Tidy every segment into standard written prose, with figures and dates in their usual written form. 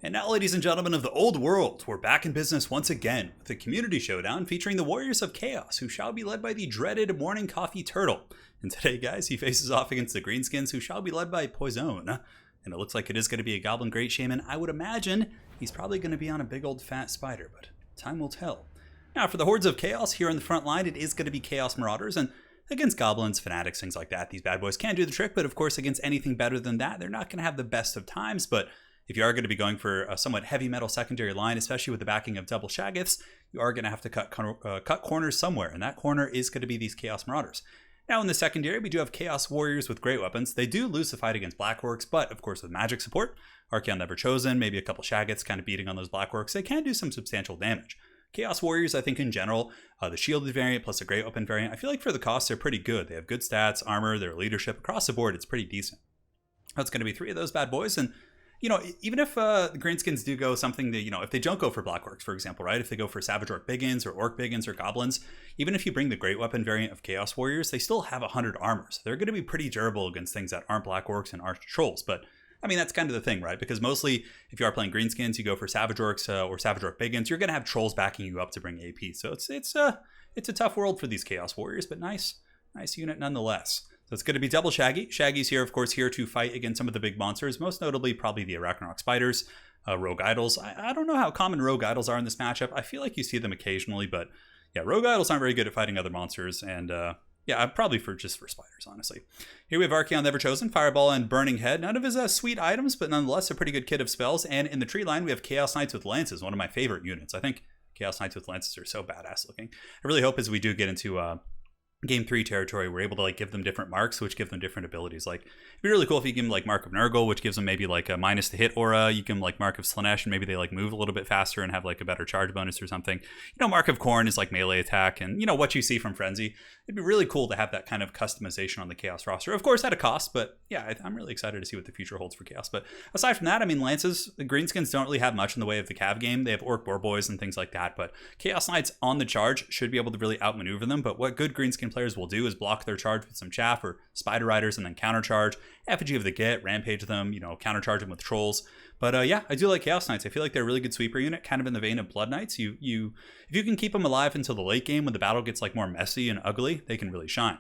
And now, ladies and gentlemen of the old world, we're back in business once again with a community showdown featuring the Warriors of Chaos, who shall be led by the dreaded Morning Coffee Turtle. And today, guys, he faces off against the Greenskins, who shall be led by Poison. And it looks like it is going to be a Goblin Great Shaman. I would imagine he's probably going to be on a big old fat spider, but time will tell. Now, for the Hordes of Chaos here in the front line, it is going to be Chaos Marauders, and against Goblins, Fanatics, things like that, these bad boys can do the trick, but of course, against anything better than that, they're not going to have the best of times, but if you are going to be going for a somewhat heavy metal secondary line, especially with the backing of double Shaggoths, you are going to have to cut corners somewhere, and that corner is going to be these Chaos Marauders. Now in the secondary, we do have Chaos Warriors with great weapons. They do lose the fight against Black Orcs, but of course with magic support, Archaon Never Chosen, maybe a couple Shaggoths kind of beating on those Black Orcs, they can do some substantial damage. Chaos Warriors, I think in general, the shielded variant plus a great weapon variant, I feel like for the cost they're pretty good. They have good stats, armor, their leadership, across the board it's pretty decent. That's going to be 3 of those bad boys, and you know, even if the Greenskins do go something that, you know, if they don't go for Black Orcs, for example, right? If they go for Savage Orc Biggins or Orc Biggins or Goblins, even if you bring the Great Weapon variant of Chaos Warriors, they still have 100 armor. So they're going to be pretty durable against things that aren't Black Orcs and aren't Trolls. But, I mean, that's kind of the thing, right? Because mostly, if you are playing Greenskins, you go for Savage Orcs or Savage Orc Biggins, you're going to have Trolls backing you up to bring AP. So it's a tough world for these Chaos Warriors, but nice unit nonetheless. So it's going to be double Shaggy. Shaggy's here, of course, here to fight against some of the big monsters, most notably probably the Arachnarok Spiders, Rogue Idols. I don't know how common Rogue Idols are in this matchup. I feel like you see them occasionally, but yeah, Rogue Idols aren't very good at fighting other monsters, and yeah, probably just for spiders, honestly. Here we have Archaon Never Chosen, Fireball, and Burning Head. None of his sweet items, but nonetheless a pretty good kit of spells. And in the tree line, we have Chaos Knights with Lances, one of my favorite units. I think Chaos Knights with Lances are so badass looking. I really hope as we do get into Game 3 territory, we're able to like give them different marks, which give them different abilities. Like, it'd be really cool if you give them like Mark of Nurgle, which gives them maybe like a minus to hit aura. You can like Mark of Slanesh, and maybe they like move a little bit faster and have like a better charge bonus or something. You know, Mark of Corn is like melee attack, and you know what you see from Frenzy. It'd be really cool to have that kind of customization on the Chaos roster. Of course, at a cost, but yeah, I'm really excited to see what the future holds for Chaos. But aside from that, I mean, Lances, the Greenskins don't really have much in the way of the Cav game. They have Orc Boar Boys and things like that, but Chaos Knights on the charge should be able to really outmaneuver them. But what good Greenskin players will do is block their charge with some chaff or Spider Riders and then countercharge, Effigy of the Git, rampage them, you know, countercharge them with Trolls. But yeah, I do like Chaos Knights. I feel like they're a really good sweeper unit, kind of in the vein of Blood Knights. If you can keep them alive until the late game when the battle gets like more messy and ugly, they can really shine.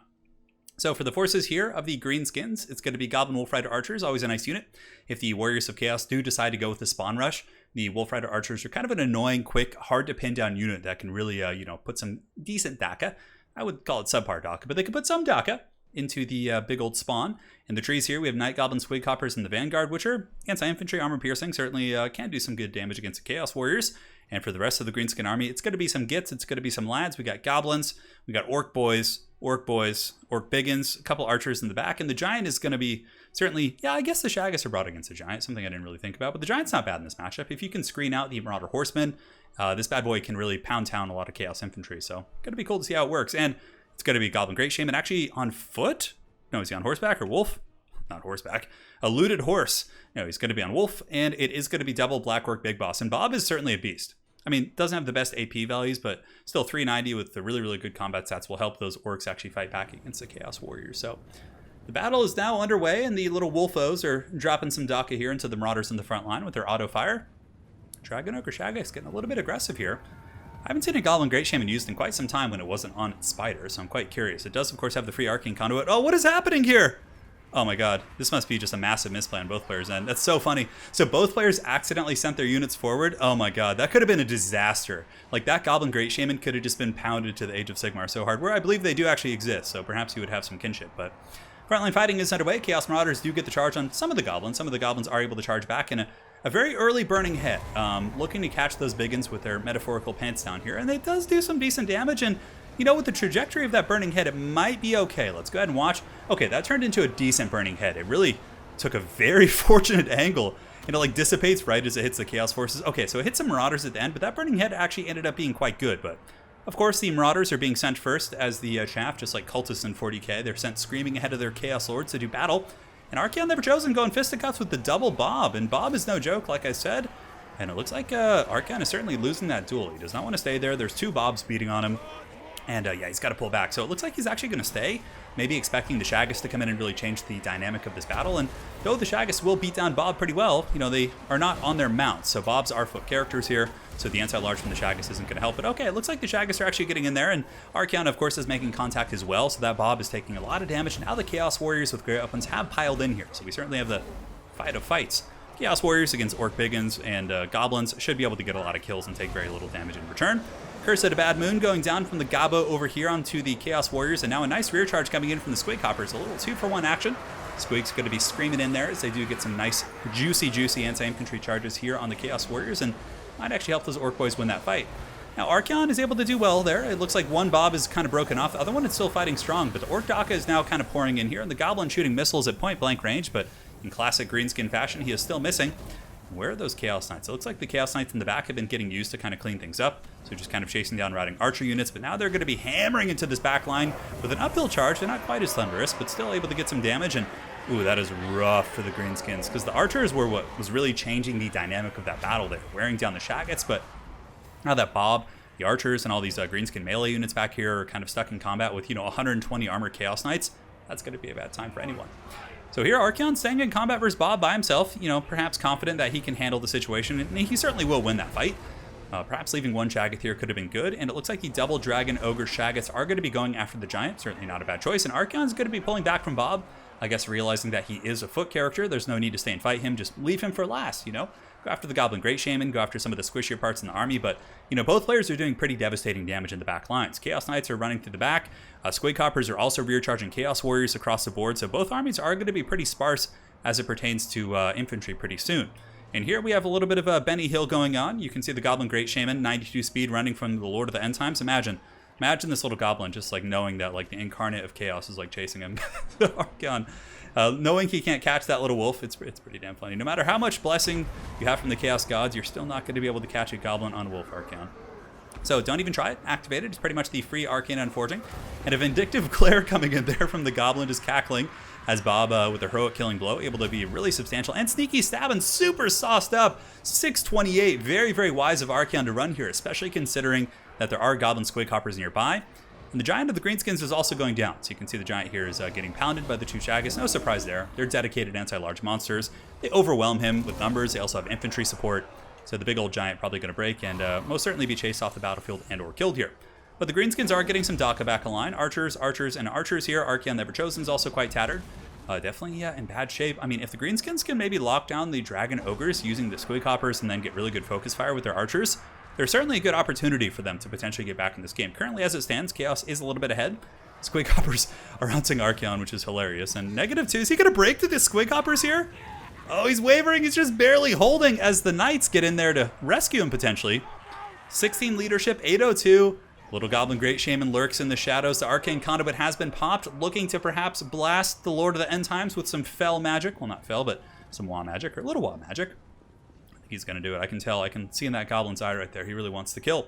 So for the forces here of the Greenskins, it's going to be Goblin Wolf Rider Archers, always a nice unit. If the Warriors of Chaos do decide to go with the Spawn Rush, the Wolf Rider Archers are kind of an annoying, quick, hard to pin down unit that can really, you know, put some decent DACA. I would call it subpar DACA, but they could put some DACA into the big old spawn. In the trees here, we have Night Goblin, Squig Hoppers, and the Vanguard, which are anti-infantry, armor piercing, certainly can do some good damage against the Chaos Warriors. And for the rest of the Greenskin army, it's going to be some Gits, it's going to be some Lads. We got Goblins, we got Orc Boys, Orc Biggins, a couple Archers in the back, and the Giant is going to be certainly, yeah, I guess the Shaggoths are brought against the Giant, something I didn't really think about, but the Giant's not bad in this matchup. If you can screen out the Marauder Horsemen, this bad boy can really pound town a lot of Chaos Infantry, so going to be cool to see how it works. And it's going to be Goblin Great Shaman, actually on foot. No, is he on horseback or wolf? Not horseback. A looted horse. No, he's going to be on wolf, and it is going to be double Black Orc Big Boss. And Bob is certainly a beast. I mean, doesn't have the best AP values, but still 390 with the really, really good combat stats will help those orcs actually fight back against the Chaos Warriors. So the battle is now underway, and the little wolfos are dropping some DACA here into the Marauders in the front line with their auto fire. Dragon Ogre Shaggoth's getting a little bit aggressive here. I haven't seen a Goblin Great Shaman used in quite some time when it wasn't on its spider, so I'm quite curious. It does, of course, have the free Arcane Conduit. Oh, what is happening here? Oh my god, this must be just a massive misplay on both players' end. That's so funny. So both players accidentally sent their units forward. Oh my god, that could have been a disaster. Like, that Goblin Great Shaman could have just been pounded to the Age of Sigmar so hard, where I believe they do actually exist, so perhaps he would have some kinship. But frontline fighting is underway. Chaos Marauders do get the charge on some of the Goblins. Some of the Goblins are able to charge back in a very early Burning Head, looking to catch those Biggins with their metaphorical pants down here, and it does do some decent damage, and you know, with the trajectory of that Burning Head, it might be okay. Let's go ahead and watch. Okay, that turned into a decent Burning Head. It really took a very fortunate angle, and it like dissipates right as it hits the Chaos Forces. Okay, so it hits some Marauders at the end, but that Burning Head actually ended up being quite good, but of course the Marauders are being sent first as the chaff, just like Cultists in 40k. They're sent screaming ahead of their Chaos Lords to do battle. And Archaon Never Chosen going fisticuffs with the double Bob. And Bob is no joke, like I said. And it looks like Archaon is certainly losing that duel. He does not want to stay there. There's 2 Bobs beating on him. And yeah, he's got to pull back. So it looks like he's actually going to stay, maybe expecting the Shaggus to come in and really change the dynamic of this battle. And though the Shaggus will beat down Bob pretty well, you know, they are not on their mounts. So Bob's are foot characters here, so the anti-large from the Shaggus isn't going to help. But okay, it looks like the Shaggus are actually getting in there, and Archeon, of course, is making contact as well, so that Bob is taking a lot of damage. Now the Chaos Warriors with great weapons have piled in here, so we certainly have the fight of fights. Chaos Warriors against Orc Biggins and Goblins should be able to get a lot of kills and take very little damage in return. Curse at a Bad Moon going down from the Gabo over here onto the Chaos Warriors, and now a nice rear charge coming in from the Squig Hoppers. A little 2-for-1 action. Squig's going to be screaming in there as they do get some nice, juicy anti-infantry charges here on the Chaos Warriors, and might actually help those Orc boys win that fight. Now, Archeon is able to do well there. It looks like one Bob is kind of broken off. The other one is still fighting strong, but the Orc Daka is now kind of pouring in here, and the Goblin shooting missiles at point-blank range, but in classic Greenskin fashion, he is still missing. Where are those Chaos Knights? It looks like the Chaos Knights in the back have been getting used to kind of clean things up. So just kind of chasing down routing archer units, but now they're going to be hammering into this back line with an uphill charge. They're not quite as thunderous, but still able to get some damage. And ooh, that is rough for the Greenskins, because the archers were what was really changing the dynamic of that battle. They were wearing down the Shaggots, but now that Bob, the archers, and all these Greenskin melee units back here are kind of stuck in combat with, you know, 120 armored Chaos Knights, that's going to be a bad time for anyone. So here, Archeon staying in combat versus Bob by himself, you know, perhaps confident that he can handle the situation, and he certainly will win that fight. Perhaps leaving one Shaggoth here could have been good, and it looks like the double Dragon Ogre Shaggoths are going to be going after the Giant. Certainly not a bad choice, and Archeon's going to be pulling back from Bob, I guess realizing that he is a foot character. There's no need to stay and fight him, just leave him for last, you know? Go after the Goblin Great Shaman, go after some of the squishier parts in the army, but, you know, both players are doing pretty devastating damage in the back lines. Chaos Knights are running through the back, Squig Hoppers are also rear charging Chaos Warriors across the board, so both armies are going to be pretty sparse as it pertains to infantry pretty soon. And here we have a little bit of a Benny Hill going on. You can see the Goblin Great Shaman, 92 speed, running from the Lord of the End Times. Imagine this little goblin just like knowing that like the incarnate of chaos is like chasing him. Archeon, knowing he can't catch that little wolf, it's pretty damn funny. No matter how much blessing you have from the Chaos Gods, you're still not going to be able to catch a goblin on wolf, Archeon. So don't even try it. Activate it. It's pretty much the free Arcane Unforging. And a Vindictive Glare coming in there from the Goblin, just cackling as Bob, with a heroic killing blow, able to be really substantial. And Sneaky Stab and super sauced up. 628. Very, very wise of Archeon to run here, especially considering that there are Goblin Squig Hoppers nearby. And the Giant of the Greenskins is also going down. So you can see the Giant here is getting pounded by the two Shaggoths. No surprise there. They're dedicated anti-large monsters. They overwhelm him with numbers. They also have infantry support. So the big old Giant probably going to break and most certainly be chased off the battlefield and or killed here. But the Greenskins are getting some Daka back online. Archers, and archers here. Archeon the Everchosen is also quite tattered. Definitely, yeah, in bad shape. I mean, if the Greenskins can maybe lock down the Dragon Ogres using the Squig Hoppers and then get really good focus fire with their archers, there's certainly a good opportunity for them to potentially get back in this game. Currently, as it stands, Chaos is a little bit ahead. Squig Hoppers are hunting Archeon, which is hilarious. And -2, is he going to break to the Squig Hoppers here? Oh, he's wavering. He's just barely holding as the Knights get in there to rescue him potentially. 16 leadership, 802. Little Goblin Great Shaman lurks in the shadows. The Arcane Conduit has been popped, looking to perhaps blast the Lord of the End Times with some fell magic. Well, not fell, but some wah magic, or little wah magic. I think he's going to do it. I can tell. I can see in that Goblin's eye right there. He really wants to kill.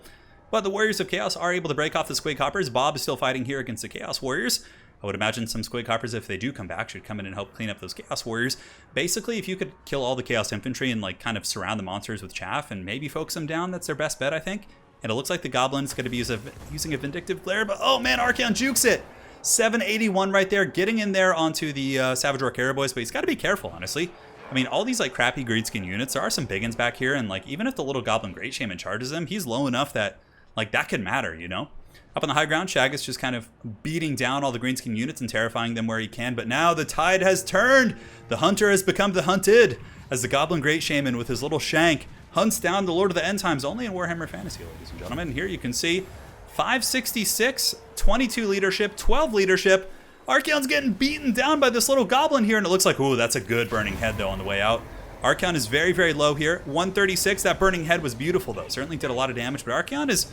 But the Warriors of Chaos are able to break off the Squig Hoppers. Bob is still fighting here against the Chaos Warriors. I would imagine some Squig Hoppers, if they do come back, should come in and help clean up those Chaos Warriors. Basically, if you could kill all the Chaos Infantry and like kind of surround the monsters with chaff and maybe focus them down, that's their best bet, I think. And it looks like the Goblin's going to be using a Vindictive Glare, but oh man, Archeon jukes it! 781 right there, getting in there onto the Savage Orc Arrow Boys, but he's got to be careful, honestly. I mean, all these like crappy Greenskin units, there are some big ones back here, and like even if the little Goblin Great Shaman charges him, he's low enough that like that could matter, you know? Up on the high ground, Shaggoth's just kind of beating down all the Greenskin units and terrifying them where he can, but now the tide has turned! The hunter has become the hunted, as the Goblin Great Shaman with his little shank hunts down the Lord of the End Times, only in Warhammer Fantasy, ladies and gentlemen. Here you can see 566, 22 leadership, 12 leadership. Archeon's getting beaten down by this little goblin here, and it looks like, ooh, that's a good burning head, though, on the way out. Archeon is very, very low here. 136, that burning head was beautiful, though. Certainly did a lot of damage, but Archeon is...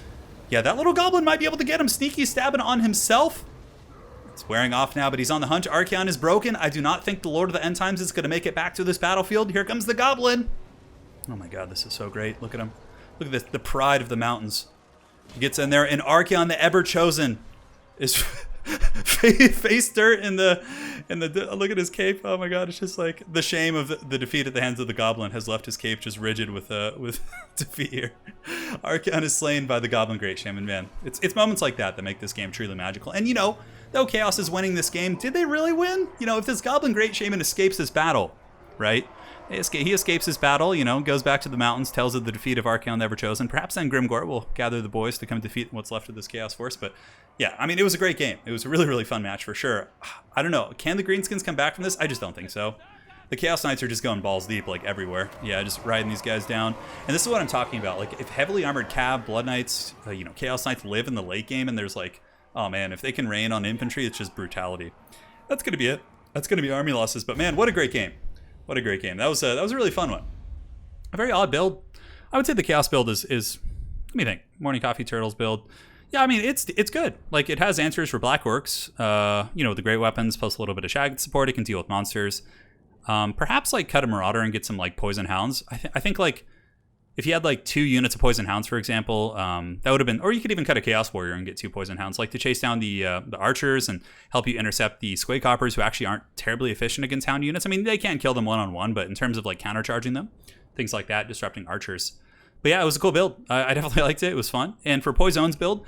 yeah, that little goblin might be able to get him. Sneaky stabbing on himself. It's wearing off now, but he's on the hunt. Archeon is broken. I do not think the Lord of the End Times is going to make it back to this battlefield. Here comes the goblin. Oh my god, this is so great. Look at him. Look at this, the pride of the mountains. He gets in there, and Archeon, the Ever-Chosen, is face dirt in the look at his cape. Oh my god, it's just like the shame of the defeat at the hands of the goblin has left his cape just rigid with defeat here. Archaon is slain by the goblin great shaman. Man, it's moments like that that make this game truly magical. And you know, though Chaos is winning this game, did they really win? You know, if this goblin great shaman escapes this battle, right? He escapes his battle, you know, goes back to the mountains, tells of the defeat of Archaon Never Chosen. Perhaps then Grimgor will gather the boys to come defeat what's left of this Chaos Force. But yeah, I mean, it was a great game. It was a really, really fun match for sure. I don't know. Can the Greenskins come back from this? I just don't think so. The Chaos Knights are just going balls deep, like, everywhere. Yeah, just riding these guys down. And this is what I'm talking about. Like, if heavily armored Cav, Blood Knights, you know, Chaos Knights live in the late game, and there's like, oh man, if they can rain on infantry, it's just brutality. That's going to be it. That's going to be army losses. But man, what a great game. What a great game. That was a really fun one. A very odd build. I would say the Chaos build is let me think. Morning Coffee Turtles build. Yeah, I mean, it's good. Like, it has answers for Black Orcs. You know, with the great weapons, plus a little bit of Shag support. It can deal with monsters. Perhaps, like, cut a Marauder and get some, like, Poison Hounds. I think, like, if you had, like, 2 units of Poison Hounds, for example, that would have been... Or you could even cut a Chaos Warrior and get 2 Poison Hounds, like, to chase down the Archers and help you intercept the Squake Hoppers, who actually aren't terribly efficient against Hound units. I mean, they can't kill them one-on-one, but in terms of, like, countercharging them, things like that, disrupting Archers. But yeah, it was a cool build. I definitely liked it. It was fun. And for Poison's build,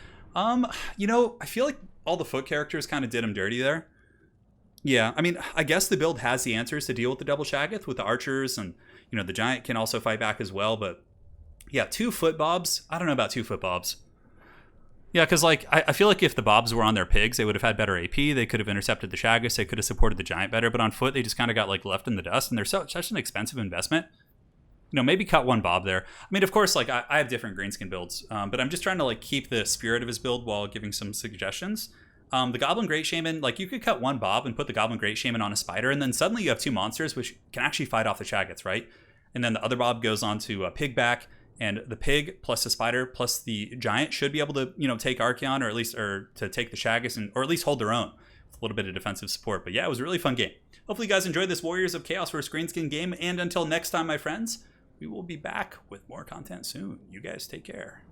you know, I feel like all the foot characters kind of did him dirty there. Yeah, I mean, I guess the build has the answers to deal with the double Shaggoth with the Archers, and, you know, the Giant can also fight back as well, but yeah, 2 foot bobs. I don't know about 2 foot bobs. Yeah, because, like, I feel like if the bobs were on their pigs, they would have had better AP. They could have intercepted the Shaggoth. They could have supported the Giant better. But on foot, they just kind of got, like, left in the dust. And they're such an expensive investment. You know, maybe cut 1 bob there. I mean, of course, like, I have different Greenskin builds. But I'm just trying to, like, keep the spirit of his build while giving some suggestions. The Goblin Great Shaman, like, you could cut 1 bob and put the Goblin Great Shaman on a spider. And then suddenly you have 2 monsters, which can actually fight off the Shaggoths, right? And then the other bob goes on to a Pigback. And the pig plus the spider plus the giant should be able to, you know, take Archaon or to take the Shaggoths or at least hold their own with a little bit of defensive support. But yeah, it was a really fun game. Hopefully you guys enjoyed this Warriors of Chaos vs. Greenskin game. And until next time, my friends, we will be back with more content soon. You guys take care.